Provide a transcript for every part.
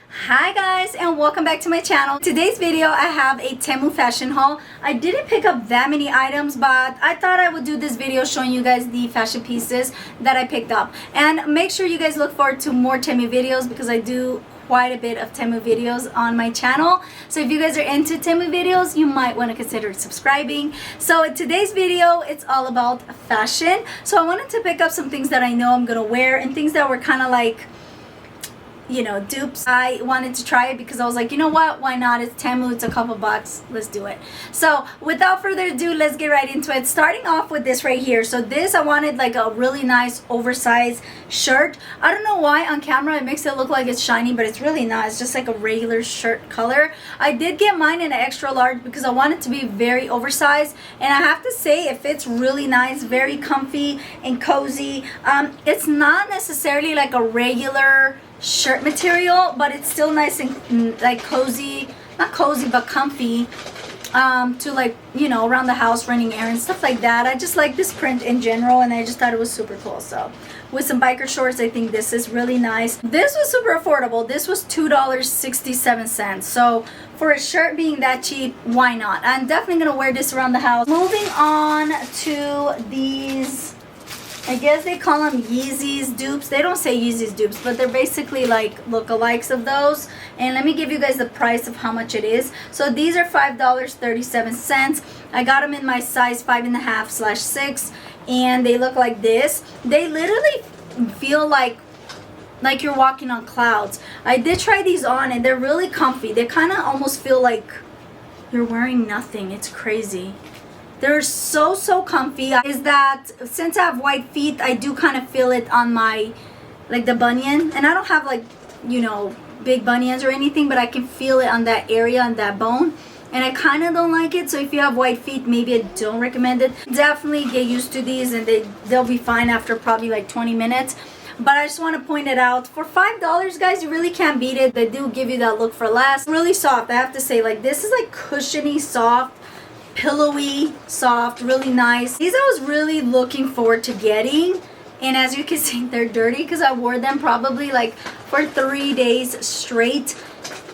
Hi guys, and welcome back to my channel. Today's video I have a Temu fashion haul. I didn't pick up that many items, but I thought I would do this video showing you guys the fashion pieces that I picked up. And make sure you guys look forward to more Temu videos because I do quite a bit of Temu videos on my channel. So if you guys are into Temu videos, you might want to consider subscribing. So in today's video, it's all about fashion. So I wanted to pick up some things that I know I'm gonna wear and things that were kind of like, you know, dupes. I wanted to try it because I was like, you know what, why not? It's Temu, it's a couple bucks, let's do it. So without further ado, let's get right into it. Starting off with this right here. So this, I wanted like a really nice oversized shirt. I don't know why on camera it makes it look like it's shiny, but it's really not. It's just like a regular shirt color. I did get mine in an extra large because I want it to be very oversized, and I have to say it fits really nice, very comfy and cozy. It's not necessarily like a regular shirt material, but it's still nice and like cozy, not cozy but comfy, to like, you know, around the house, running errands, stuff like that. I just like this print in general, and I just thought it was super cool. So with some biker shorts, I think this is really nice. This was super affordable. This was $2.67. So for a shirt being that cheap, why not? I'm definitely gonna wear this around the house. Moving on to these, I guess they call them Yeezys dupes. They don't say Yeezys dupes, but they're basically like lookalikes of those. And let me give you guys the price of how much it is. So these are $5.37. I got them in my size 5.5/6, and they look like this. They literally feel like you're walking on clouds. I did try these on, and they're really comfy. They kind of almost feel like you're wearing nothing. It's crazy. They're so comfy. Is that since I have white feet, I do kind of feel it on my, like the bunion, and I don't have like, you know, big bunions or anything, but I can feel it on that area, on that bone, and I kind of don't like it. So if you have white feet, maybe I don't recommend it. Definitely get used to these, and they'll be fine after probably like 20 minutes. But I just want to point it out, for $5 guys, you really can't beat it. They do give you that look for less. Really soft, I have to say. Like, this is like cushiony soft, pillowy soft, really nice. These I was really looking forward to getting, and as you can see, they're dirty because I wore them probably like for 3 days straight.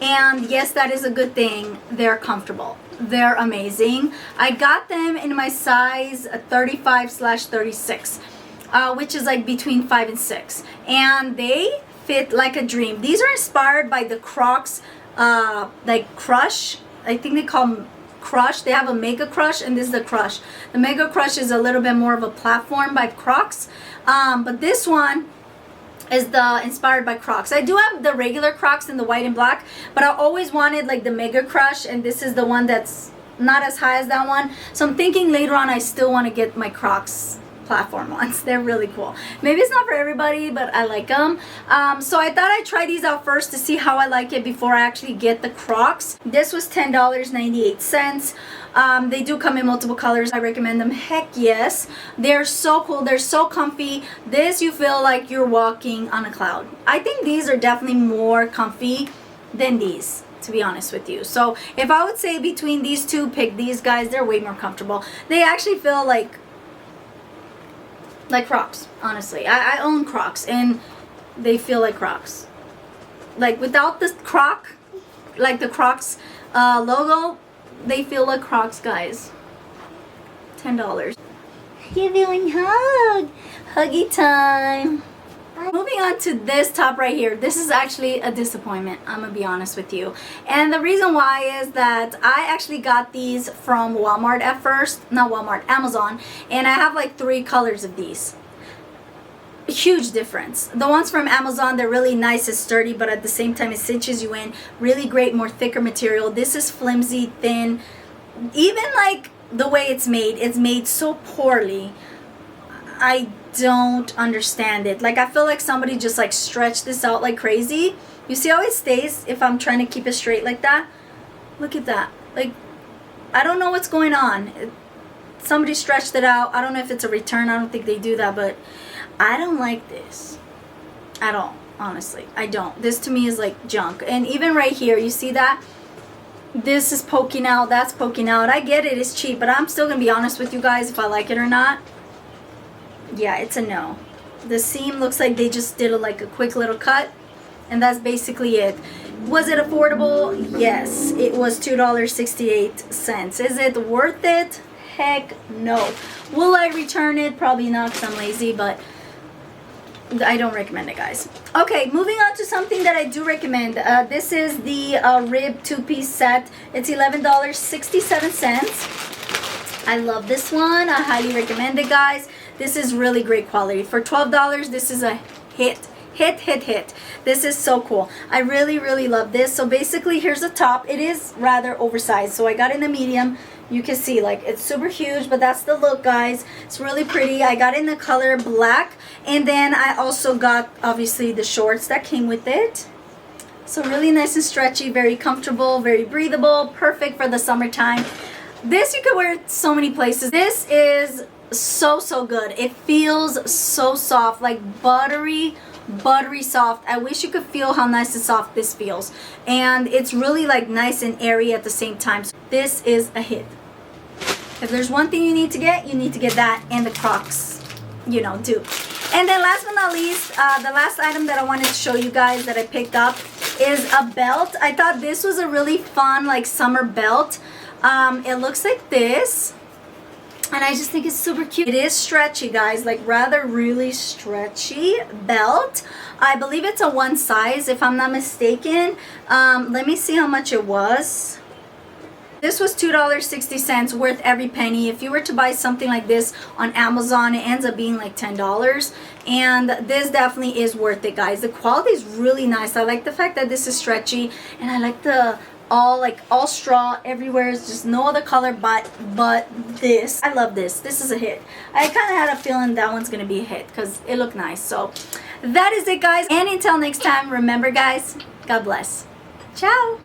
And yes, that is a good thing. They're comfortable, they're amazing. I got them in my size 35/36, which is like between 5 and 6, and they fit like a dream. These are inspired by the Crocs, like Crush, I think they call them Crush. They have a Mega Crush, and this is the Crush. The Mega Crush is a little bit more of a platform by Crocs, but this one is the inspired by Crocs. I do have the regular Crocs in the white and black, but I always wanted like the Mega Crush, and this is the one that's not as high as that one. So I'm thinking later on I still want to get my Crocs platform ones. They're really cool. Maybe it's not for everybody, but I like them. So I thought I'd try these out first to see how I like it before I actually get the Crocs. This was $10.98. They do come in multiple colors. I recommend them. Heck yes. They're so cool. They're so comfy. This, you feel like you're walking on a cloud. I think these are definitely more comfy than these, to be honest with you. So if I would say between these two, pick these guys. They're way more comfortable. They actually feel like Crocs, honestly. I own Crocs, and they feel like Crocs. Like without the Croc, like the Crocs logo, they feel like Crocs, guys. $10. You're doing huggy time. Moving on to this top right here. This is actually a disappointment, I'm gonna be honest with you. And the reason why is that I actually got these from Walmart at first. Not Walmart, Amazon. And I have like 3 colors of these. Huge difference. The ones from Amazon, they're really nice and sturdy, but at the same time it cinches you in. Really great, more thicker material. This is flimsy, thin. Even like the way it's made so poorly. I don't understand it. Like, I feel like somebody just like stretched this out like crazy. You see how it stays if I'm trying to keep it straight like that? Look at that. Like, I don't know what's going on. Somebody stretched it out. I don't know if it's a return. I don't think they do that, but I don't like this at all, honestly. I don't. This to me is like junk. And even right here, you see that? This is poking out, that's poking out. I get it, it's cheap, but I'm still gonna be honest with you guys if I like it or not. Yeah, it's a no. The seam looks like they just did like a quick little cut, and that's basically it. Was it affordable? Yes, it was $2.68. Is it worth it? Heck no. Will I return it? Probably not because I'm lazy, but I don't recommend it, guys. Okay, moving on to something that I do recommend. This is the rib 2-piece set. It's $11.67. I love this one. I highly recommend it, guys. This is really great quality. For $12, this is a hit. Hit. This is so cool. I really love this. So basically, here's the top. It is rather oversized, so I got it in a medium. You can see, like, it's super huge, but that's the look, guys. It's really pretty. I got it in the color black, and then I also got, obviously, the shorts that came with it. So really nice and stretchy, very comfortable, very breathable, perfect for the summertime. This you could wear so many places. This is so good. It feels so soft, like buttery soft. I wish you could feel how nice and soft this feels, and it's really like nice and airy at the same time. So this is a hit. If there's one thing you need to get that, and the Crocs, you know, too. And then last but not least, the last item that I wanted to show you guys that I picked up is a belt. I thought this was a really fun, like, summer belt. It looks like this, and I just think it's super cute. It is stretchy, guys, like rather really stretchy belt. I believe it's a one size, if I'm not mistaken. Let me see how much it was. This was $2.60, worth every penny. If you were to buy something like this on Amazon, it ends up being like $10. And this definitely is worth it, guys. The quality is really nice. I like the fact that this is stretchy, and I like the all straw everywhere. Is just no other color but this. I love this. This is a hit. I kind of had a feeling that one's gonna be a hit because it looked nice. So that is it, guys, and until next time, remember, guys, God bless. Ciao.